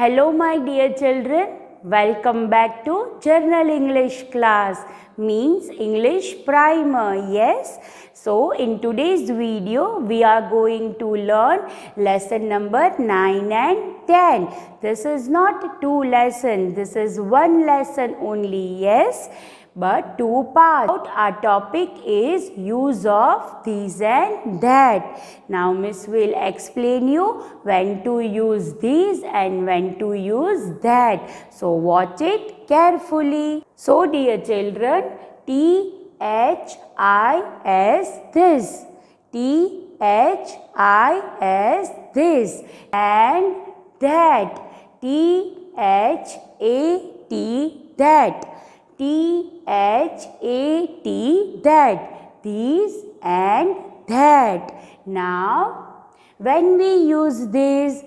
Hello my dear children, welcome back to Journal English class, means English Primer, yes. So in today's video, we are going to learn lesson number 9 and 10. This is not two lessons, this is one lesson only, yes. But two parts. Our topic is use of these and that. Now Miss will explain you when to use these and when to use that. So watch it carefully. So dear children, THIS, this, THIS, this, and that, THAT, that, THAT, that, these and that. Now, when we use this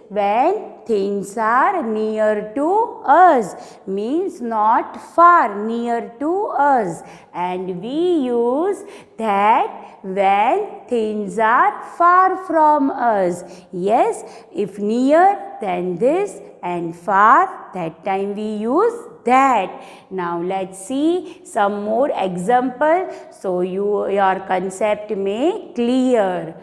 when things are near to us, means not far, near to us. And we use that when things are far from us. Yes, if near, then this, and far, that time we use that. Now let's see some more example so your concept may clear.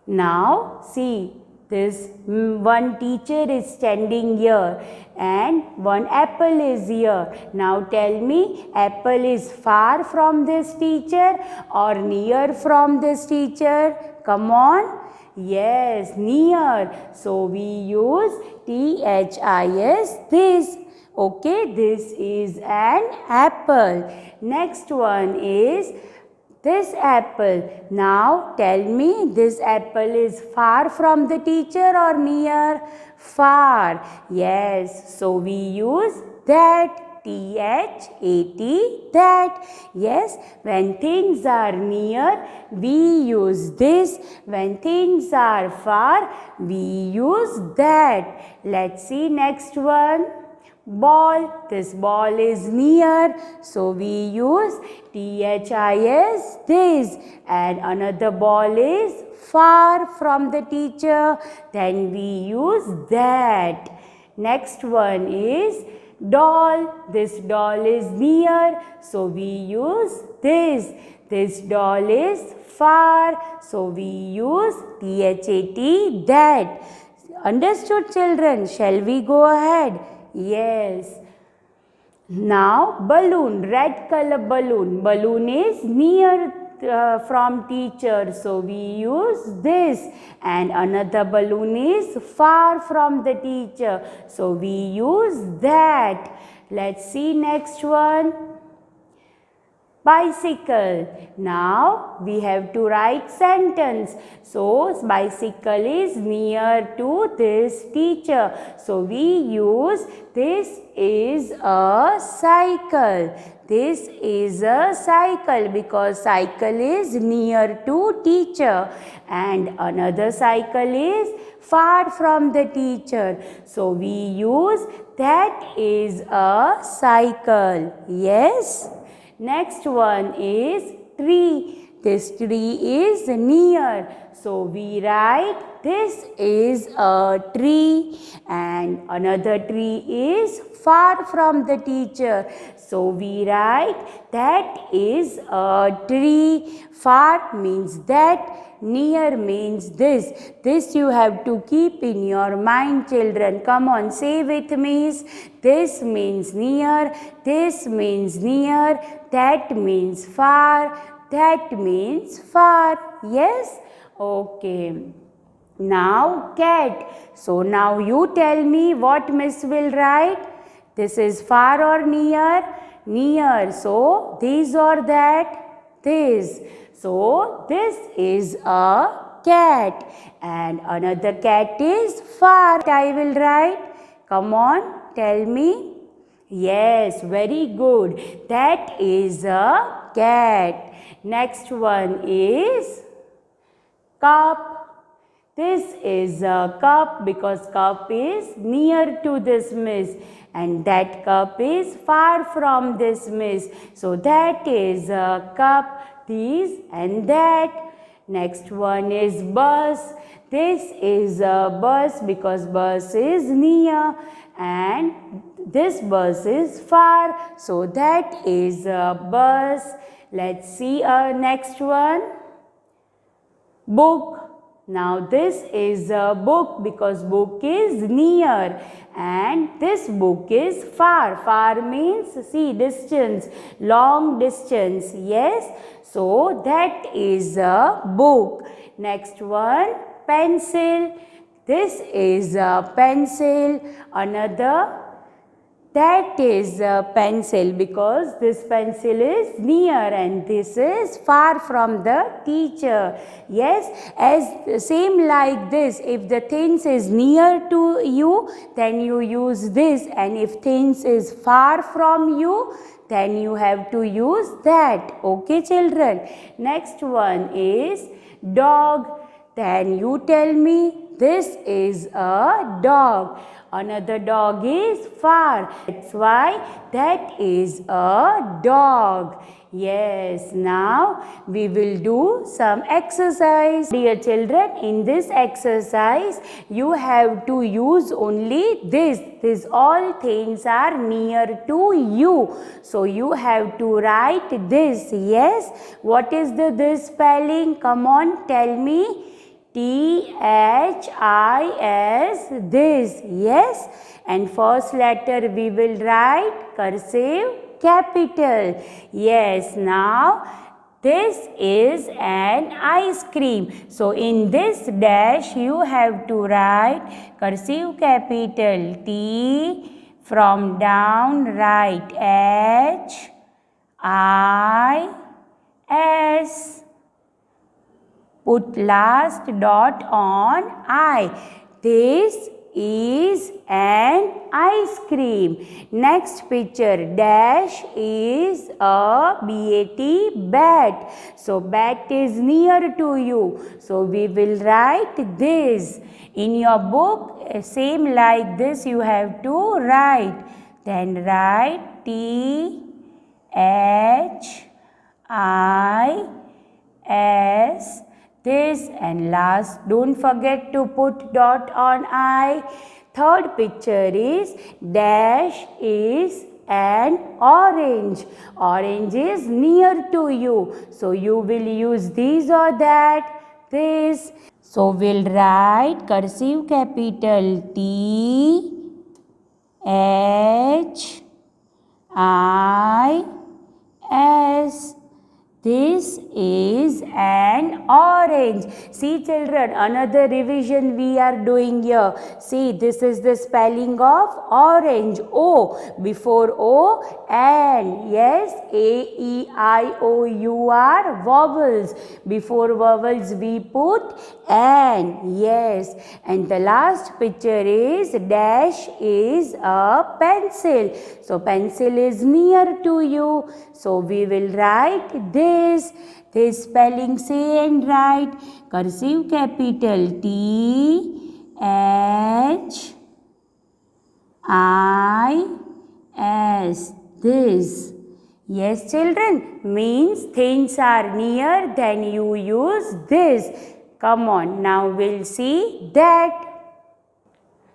Now see, this one teacher is standing here and one apple is here. Now tell me, apple is far from this teacher or near from this teacher? Come on. Yes, near. So we use THIS, this. Okay, this is an apple. Next one is this apple. Now tell me, this apple is far from the teacher or near? Far. Yes, so we use that. THAT, that. Yes, when things are near, we use this. When things are far, we use that. Let's see next one. Ball. This ball is near, so we use THIS, this. And another ball is far from the teacher, then we use that. Next one is doll. This doll is near, so we use this. This doll is far, so we use THAT, that. Understood, children? Shall we go ahead? Yes. Now balloon, red color balloon. Balloon is near from teacher, so we use this. And another balloon is far from the teacher, so we use that. Let's see next one. Bicycle. Now we have to write sentence. So bicycle is near to this teacher, so we use this is a cycle. This is a cycle because cycle is near to teacher and another cycle is far from the teacher. So we use that is a cycle. Yes. Next one is tree. This tree is near, so we write this is a tree. And another tree is far from the teacher, so we write that is a tree. Far means that, near means this. This you have to keep in your mind, children. Come on, say with me. This means near, this means near, that means far, that means far. Yes? Okay. Now cat. So now you tell me what Miss will write. This is far or near? Near. So this or that? This. So this is a cat. And another cat is far. I will write. Come on, tell me. Yes, very good. That is a cat. Next one is cup. This is a cup because cup is near to this miss and that cup is far from this miss. So that is a cup, this and that. Next one is bus. this is a bus because bus is near and this bus is far. So that is a bus. Let's see our next one. Book. Now this is a book because book is near and this book is far. Far means see distance, long distance. Yes. So that is a book. Next one, pencil. This is a pencil. Another, that is a pencil because this pencil is near and this is far from the teacher. Yes, as same like this, if the things is near to you, then you use this, and if things is far from you, then you have to use that. Okay, children. Next one is dog. Then you tell me, this is a dog. Another dog is far. That's why that is a dog. Yes, now we will do some exercise. Dear children, in this exercise, you have to use only this. These all things are near to you. So you have to write this. Yes, what is this spelling? Come on, tell me. THIS, this. Yes, and first letter we will write cursive capital. Yes, now this is an ice cream. So in this dash you have to write cursive capital T, from down write HIS. Put last dot on I. This is an ice cream. Next picture, dash is a BAT, bat. So bat is near to you. So we will write this. In your book, same like this you have to write. Then write THIS. This, and last, don't forget to put dot on I. Third picture is dash is an orange. Orange is near to you. So you will use this or that, this. So we'll write cursive capital THIS. This is an orange. See children, another revision we are doing here. See, this is the spelling of orange. O. Before O, N. Yes, A, E, I, O, U are vowels. Before vowels we put N. Yes. And the last picture is dash is a pencil. So pencil is near to you. So we will write this. This spelling say and write cursive capital THIS. This. Yes children, means things are near, then you use this. Come on, now we'll see that.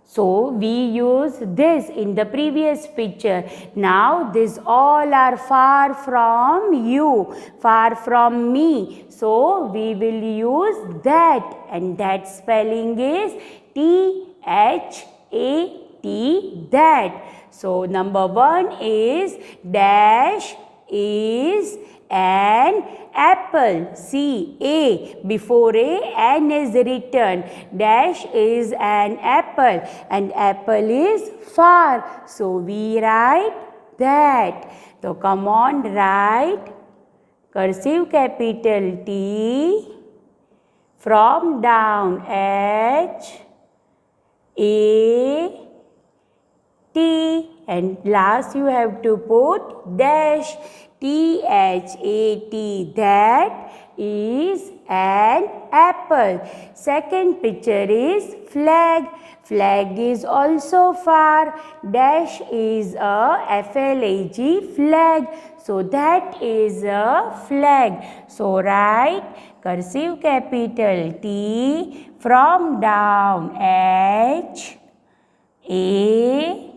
So we use this in the previous picture. Now these all are far from you, far from me. So we will use that, and that spelling is THAT, that. So number 1 is dash is an apple. See, A. Before A, N is written. Dash is an apple, and apple is far. So we write that. So come on, write cursive capital T, from down HAT, and last you have to put dash. THAT, that is an apple. Second picture is flag. Flag is also far. Dash is a FLAG, flag. So that is a flag. So write Cursive capital T. From down, H A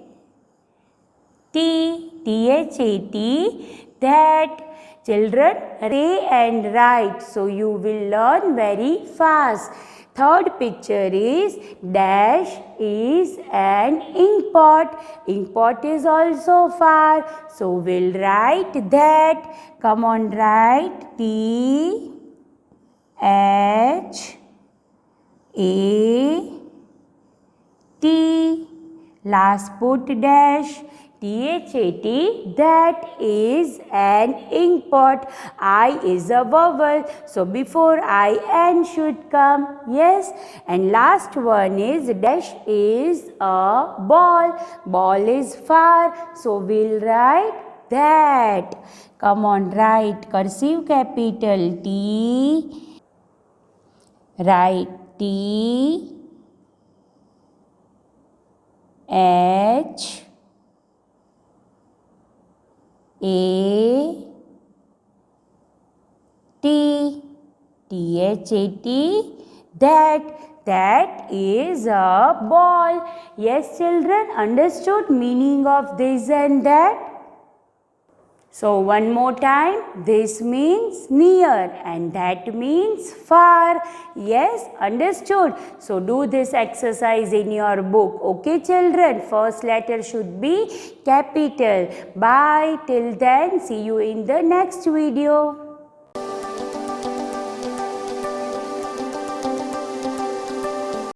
T. T-H-A-T. That. Children, say and write. So you will learn very fast. Third picture is dash is an ink pot. Ink pot is also far. So we'll write that. Come on, write T H A T. Last put dash. T-H-A-T, that is an ink pot. I is a vowel. So before I, N should come. Yes. And last one is dash is a ball. Ball is far. So we'll write that. Come on, write cursive capital T. Write T H A T. T-H-A-T. That is a ball. Yes, children, understood meaning of this and that? So one more time, this means near and that means far. Yes, understood. So do this exercise in your book. Okay, children, first letter should be capital. Bye. Till then, see you in the next video.